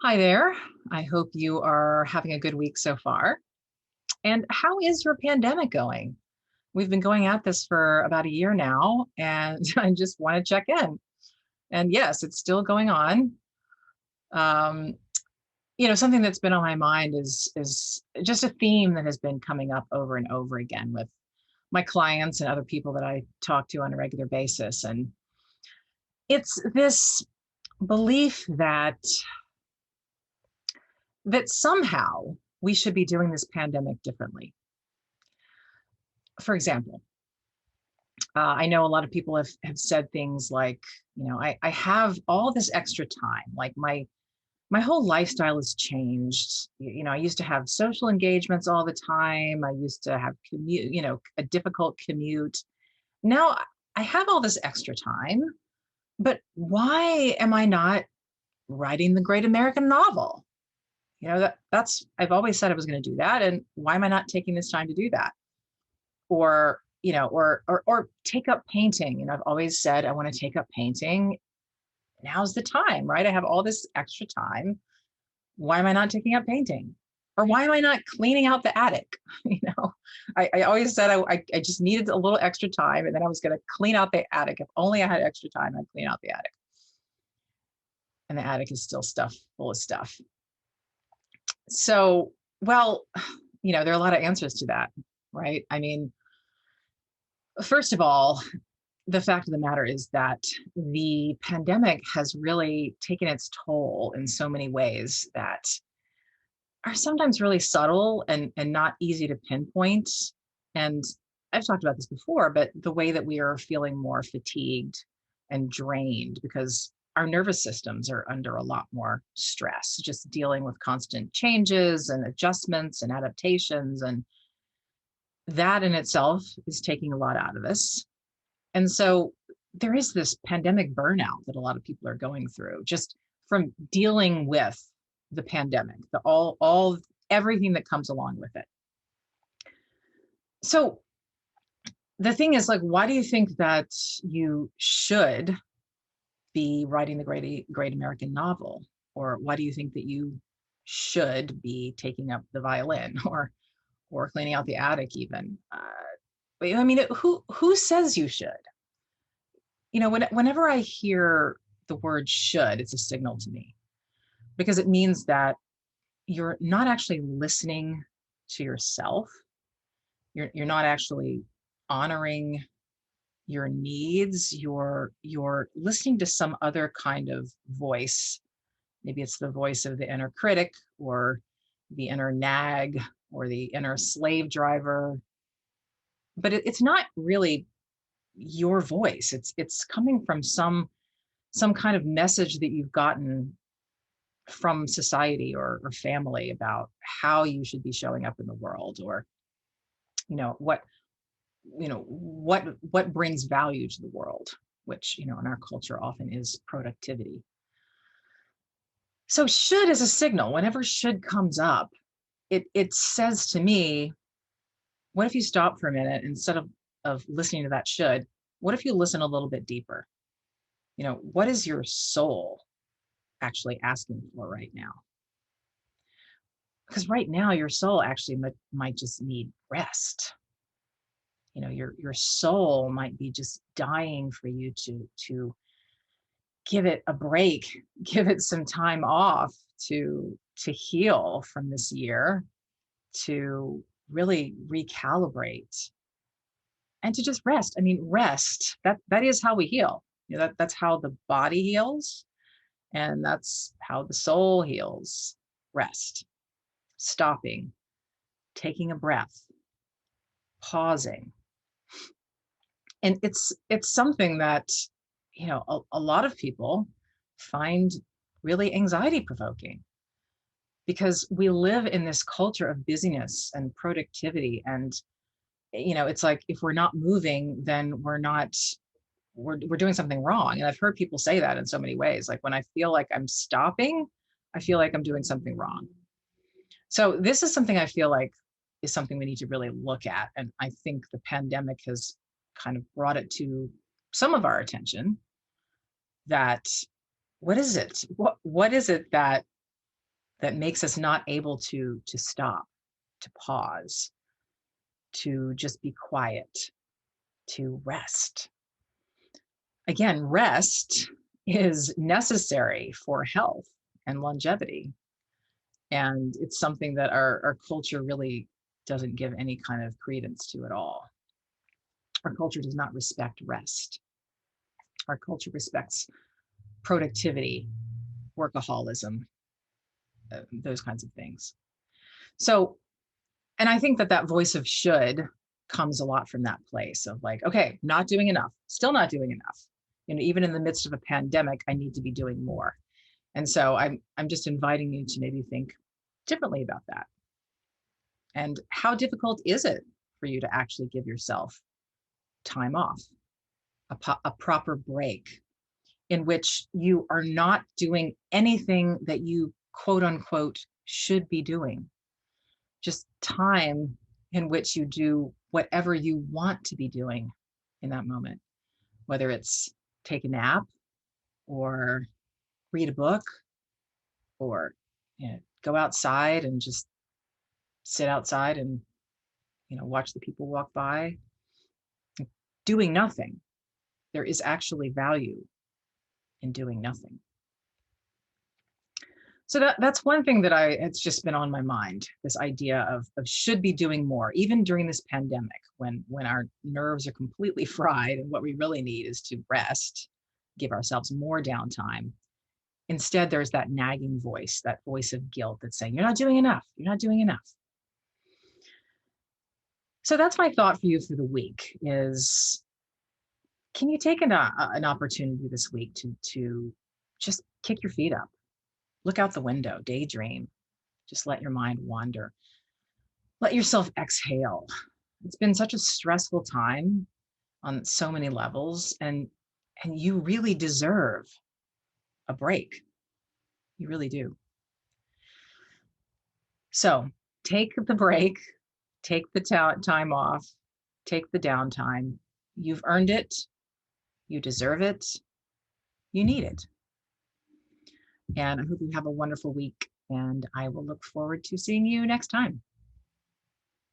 Hi there. I hope you are having a good week so far. And how is your pandemic going? We've been going at this for about a year now, and I just want to check in. And yes, it's still going on. Um, Something that's been on my mind is just a theme that has been coming up over and over again with my clients and other people that I talk to on a regular basis. And it's this belief that somehow we should be doing this pandemic differently. For example, I know a lot of people have said things like, I have all this extra time. Like my whole lifestyle has changed. I used to have social engagements all the time. I used to have commute, a difficult commute. Now I have all this extra time, but why am I not writing the great American novel? That's I've always said I was going to do that. And why am I not taking this time to do that? Or take up painting. And I've always said I want to take up painting. Now's the time, right? I have all this extra time. Why am I not taking up painting? Or why am I not cleaning out the attic? you know I always said I just needed a little extra time, and then I was going to clean out the attic. If only I had extra time, I'd clean out the attic. And the attic is still full of stuff. So, well, there are a lot of answers to that, right? I mean, first of all, the fact of the matter is that the pandemic has really taken its toll in so many ways that are sometimes really subtle and not easy to pinpoint. And I've talked about this before, but the way that we are feeling more fatigued and drained because our nervous systems are under a lot more stress, just dealing with constant changes and adjustments and adaptations. And that in itself is taking a lot out of us. And so there is this pandemic burnout that a lot of people are going through just from dealing with the pandemic, all everything that comes along with it. So the thing is, like, why do you think that you should be writing the great American novel? Or why do you think that you should be taking up the violin or cleaning out the attic even? I mean, who says you should? Whenever I hear the word should, it's a signal to me because it means that you're not actually listening to yourself. You're not actually honoring your needs. You're listening to some other kind of voice. Maybe it's the voice of the inner critic or the inner nag or the inner slave driver. But it's not really your voice. It's coming from some kind of message that you've gotten from society or family about how you should be showing up in the world, or you know what what brings value to the world, which in our culture often is productivity. So should is a signal. Whenever should comes up, it says to me, what if you stop for a minute instead of listening to that should? What if you listen a little bit deeper? What is your soul actually asking for right now? Because right now your soul actually might just need rest. Your soul might be just dying for you to give it a break, give it some time off to heal from this year, to really recalibrate and to just rest. I mean, rest, that is how we heal. That's how the body heals, and that's how the soul heals. Rest, stopping, taking a breath, pausing. And it's something that a lot of people find really anxiety provoking because we live in this culture of busyness and productivity. And it's like, if we're not moving, then we're doing something wrong. And I've heard people say that in so many ways. Like, when I feel like I'm stopping, I feel like I'm doing something wrong. So this is something I feel like is something we need to really look at. And I think the pandemic has kind of brought it to some of our attention. That what is it? What is it that that makes us not able to stop, to pause, to just be quiet, to rest. Again, rest is necessary for health and longevity. And it's something that our culture really doesn't give any kind of credence to at all. Our culture does not respect rest. Our culture respects productivity, workaholism, those kinds of things. So, and I think that that voice of should comes a lot from that place of like, okay, not doing enough, still not doing enough. Even in the midst of a pandemic, I need to be doing more. And so I'm just inviting you to maybe think differently about that. And how difficult is it for you to actually give yourself time off, a proper break in which you are not doing anything that you quote unquote should be doing? Just time in which you do whatever you want to be doing in that moment, whether it's take a nap or read a book or go outside and just sit outside and watch the people walk by. Doing nothing. There is actually value in doing nothing. So that's one thing that it's just been on my mind, this idea of should be doing more, even during this pandemic, when our nerves are completely fried and what we really need is to rest, give ourselves more downtime. Instead, there's that nagging voice, that voice of guilt that's saying, you're not doing enough, you're not doing enough. So that's my thought for you for the week is, can you take an opportunity this week to just kick your feet up, look out the window, daydream, just let your mind wander, let yourself exhale. It's been such a stressful time on so many levels, and you really deserve a break. You really do. So take the break, take the time off, take the downtime. You've earned it. You deserve it. You need it. And I hope you have a wonderful week. And I will look forward to seeing you next time.